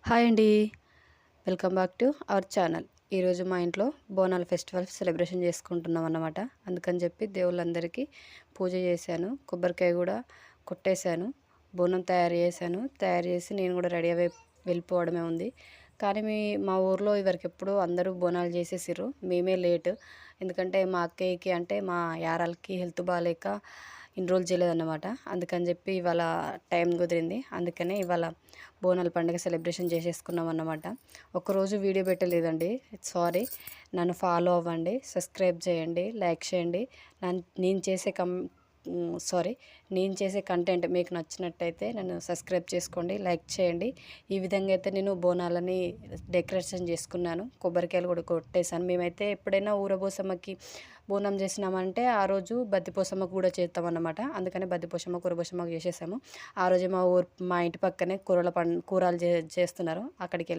Hi అండి. Welcome back to our channel. ఈరోజు మా ఇంట్లో బోనాల ఫెస్టివల్ సెలబ్రేషన్ చేసుకుంటున్నాం అన్నమాట. అందుకని చెప్పి దేవుళ్ళందరికీ పూజ చేశాను. కొబ్బరికాయ కూడా కొట్టేశాను. బోనం తయారు చేశాను. తయారు చేసి నేను కూడా రెడీ అయ్యి వెళ్ళిపోవడమే ఉంది. కానీ మా ఊర్లో ఇవరకెప్పుడు అందరూ బోనాలు చేసేసిర్రు. మేమే లేట్. ఎందుకంటే మా అక్కయ్యకి అంటే మా యారాలకి హెల్త్ బాగాలేక ఇన్ని రోజులు చేయలేదన్నమాట. అందుకని చెప్పి ఇవాళ టైం కుదిరింది. అందుకనే ఇవాళ బోనాల పండుగ సెలబ్రేషన్ చేసేసుకున్నాం అన్నమాట. ఒక్కరోజు వీడియో పెట్టలేదండి, సారీ. నన్ను ఫాలో అవ్వండి, సబ్స్క్రైబ్ చేయండి, లైక్ చేయండి. నేను చేసే సారీ, నేను చేసే కంటెంట్ మీకు నచ్చినట్టయితే నన్ను సబ్స్క్రైబ్ చేసుకోండి, లైక్ చేయండి. ఈ విధంగా అయితే నేను బోనాలని డెకరేషన్ చేసుకున్నాను. కొబ్బరికాయలు కూడా కొట్టేశాను. మేమైతే ఎప్పుడైనా ఊరబోసమ్మకి బోనం చేసినామంటే ఆ రోజు బద్దిపోసమ్మకు కూడా చేస్తామన్నమాట. అందుకని బద్దిపోసమ్మ కూరబోసమ్మకు చేసేసాము. ఆ రోజు మా ఇంటి పక్కనే కూరలు చేస్తున్నారు. అక్కడికి